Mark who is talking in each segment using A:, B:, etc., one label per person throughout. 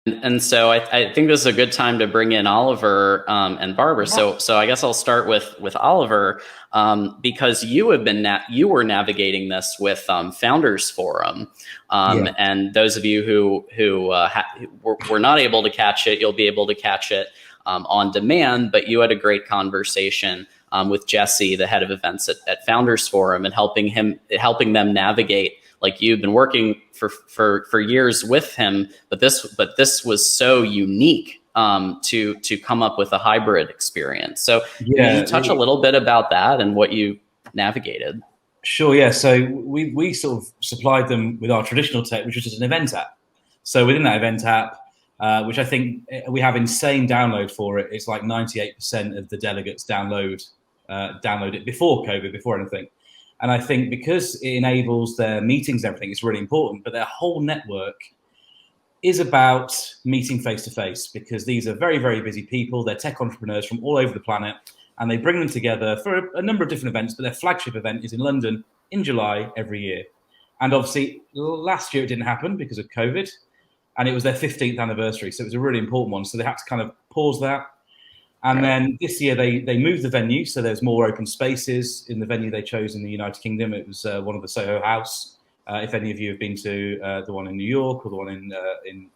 A: And so I think this is a good time to bring in Oliver and Barbara.
B: Yeah,
A: So I guess I'll start with Oliver because you were navigating this with Founders Forum,
B: yeah,
A: and those of you who were not able to catch it, you'll be able to catch it on demand. But you had a great conversation with Jesse, the head of events at Founders Forum, and helping them navigate. Like you've been working for years with him, but this was so unique to come up with a hybrid experience. So can you
B: yeah.
A: touch a little bit about that and what you navigated?
B: Sure, yeah. So we sort of supplied them with our traditional tech, which was just an event app. So within that event app, which I think we have insane download for it, it's like 98% of the delegates download it before COVID, before anything. And I think because it enables their meetings and everything, it's really important. But their whole network is about meeting face to face because these are very, very busy people. They're tech entrepreneurs from all over the planet, and they bring them together for a number of different events. But their flagship event is in London in July every year. And obviously, last year it didn't happen because of COVID, and it was their 15th anniversary. So it was a really important one. So they had to kind of pause that. And
A: Right.
B: then this year they moved the venue, so there's more open spaces in the venue they chose in the United Kingdom. It was one of the Soho House. If any of you have been to the one in New York or the one in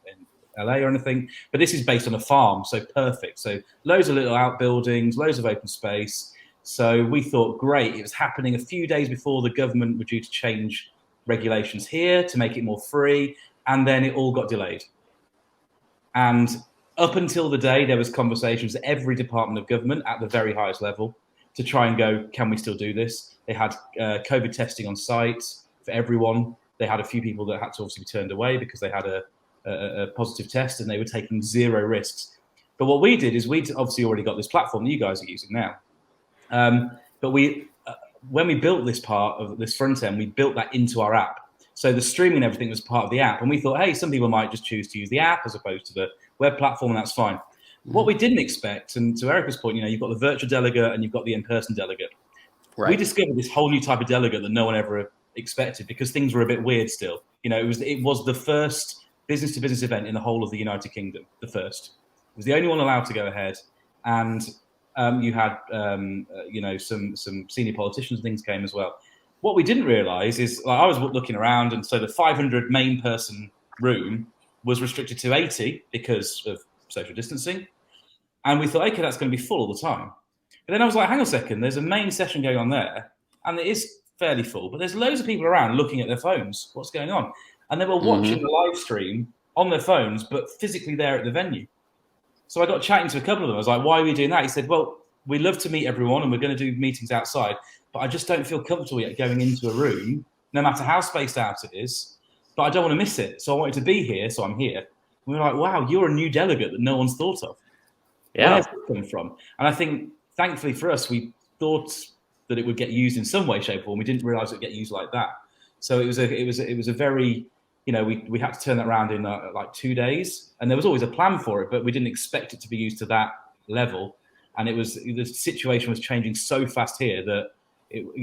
B: LA or anything, but this is based on a farm, so perfect. So loads of little outbuildings, loads of open space. So we thought, great, it was happening a few days before the government were due to change regulations here to make it more free, and then it all got delayed. And up until the day, there was conversations at every department of government at the very highest level to try and go, can we still do this? They had COVID testing on site for everyone. They had a few people that had to obviously be turned away because they had a positive test and they were taking zero risks. But what we did is we'd obviously already got this platform that you guys are using now. But when we built this part of this front end, we built that into our app. So the streaming and everything was part of the app. And we thought, hey, some people might just choose to use the app as opposed to the web platform, and that's fine. What
A: Mhm.
B: we didn't expect, and to Erica's point, you've got the virtual delegate and you've got the in-person delegate. We
A: Right.
B: discovered this whole new type of delegate that no one ever expected because things were a bit weird still. It was the first business to business event in the whole of the United Kingdom. The first. It was the only one allowed to go ahead, and you had some senior politicians and things came as well. What we didn't realise is like, I was looking around, and so the 500 main person room was restricted to 80 because of social distancing, and we thought, okay, that's going to be full all the time. But then I was like, hang on a second, there's a main session going on there, and it is fairly full, but there's loads of people around looking at their phones. What's going on? And they were watching
A: Hmm.
B: the live stream on their phones, but physically there at the venue. So I got chatting to a couple of them. I was like, why are we doing that? He said, well, we love to meet everyone and we're going to do meetings outside, but I just don't feel comfortable yet going into a room, no matter how spaced out it is. But I don't want to miss it. So I wanted to be here, so I'm here. And we were like, wow, you're a new delegate that no one's thought of. Where's
A: Yeah.
B: it coming from? And I think, thankfully for us, we thought that it would get used in some way, shape, or form. We didn't realize it would get used like that. So it was a very, we had to turn that around in like 2 days, and there was always a plan for it, but we didn't expect it to be used to that level. And the situation was changing so fast here that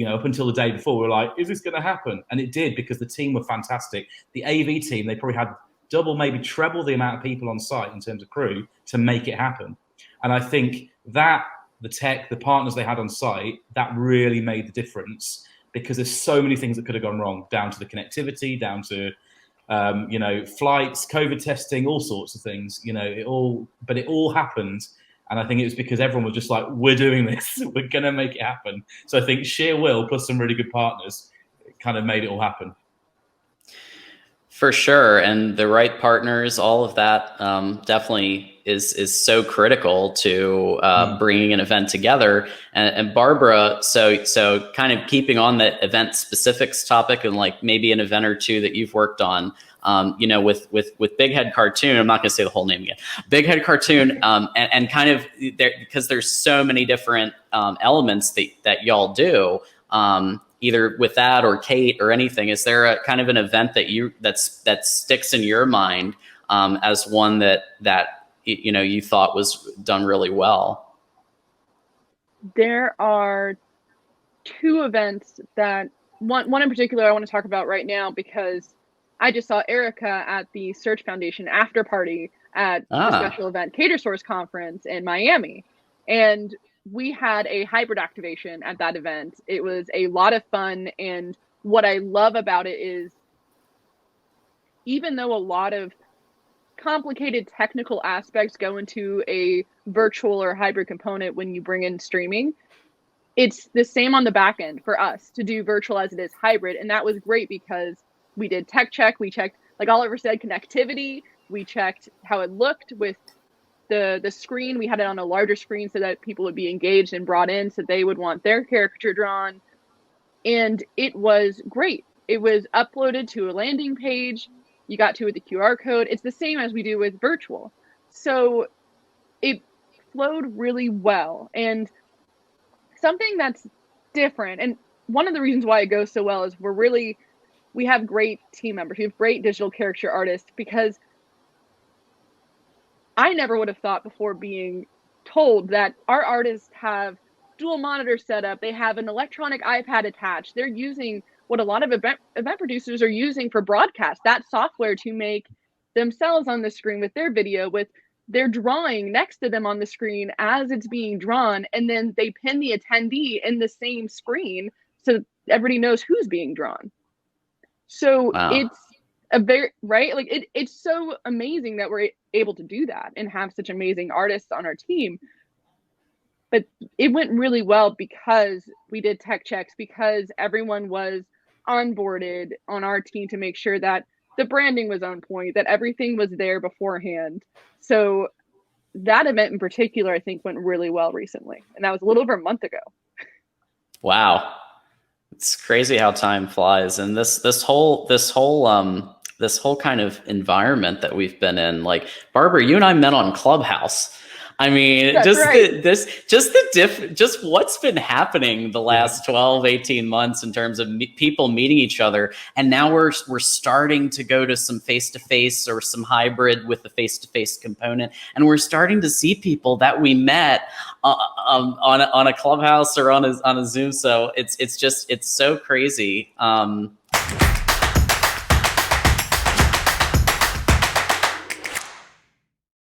B: up until the day before, we were like, is this going to happen? And it did because the team were fantastic. The AV team, they probably had double, maybe treble the amount of people on site in terms of crew to make it happen. And I think that the tech, the partners they had on site, that really made the difference because there's so many things that could have gone wrong, down to the connectivity, down to flights, COVID testing, all sorts of things. But it all happened, and I think it was because everyone was just like, "We're doing this, we're gonna make it happen." So I think sheer will plus some really good partners kind of made it all happen.
A: For sure, and the right partners, all of that definitely is so critical to
B: Mm.
A: bringing an event together. And Barbara, so kind of keeping on the event specifics topic, and like maybe an event or two that you've worked on, with Big Head Cartoon. I'm not going to say the whole name again. Big Head Cartoon, and kind of there because there's so many different elements that y'all do. Either with that or Kate or anything, is there a kind of an event that sticks in your mind as one that you thought was done really well?
C: There are two events that one in particular I want to talk about right now because I just saw Erica at the Search Foundation after party at the special event Cater Source conference in Miami. And we had a hybrid activation at that event. It was a lot of fun. And what I love about it is, even though a lot of complicated technical aspects go into a virtual or hybrid component when you bring in streaming, it's the same on the back end for us to do virtual as it is hybrid. And that was great because we did tech check. We checked, like Oliver said, connectivity. We checked how it looked with the screen. We had it on a larger screen so that people would be engaged and brought in, so they would want their caricature drawn. And it was great. It was uploaded to a landing page. You got to it with the QR code. It's the same as we do with virtual. So it flowed really well. And something that's different, and one of the reasons why it goes so well is we have great team members. We have great digital caricature artists, because I never would have thought before being told that our artists have dual monitor setup. They have an electronic iPad attached. They're using what a lot of event producers are using for broadcast, that software to make themselves on the screen with their video, with their drawing next to them on the screen as it's being drawn. And then they pin the attendee in the same screen so everybody knows who's being drawn. So it's a very, right? Like it's so amazing that we're able to do that and have such amazing artists on our team. But it went really well because we did tech checks, because everyone was onboarded on our team to make sure that the branding was on point, that everything was there beforehand. So that event in particular, I think, went really well recently. And that was a little over a month ago.
A: Wow. It's crazy how time flies. And this whole kind of environment that we've been in, like, Barbara, you and I met on Clubhouse. I mean,
C: That's right.
A: just what's been happening the last 12, 18 months in terms of people meeting each other. And now we're starting to go to some face-to-face or some hybrid with the face-to-face component. And we're starting to see people that we met on a Clubhouse or on a Zoom. So it's so crazy.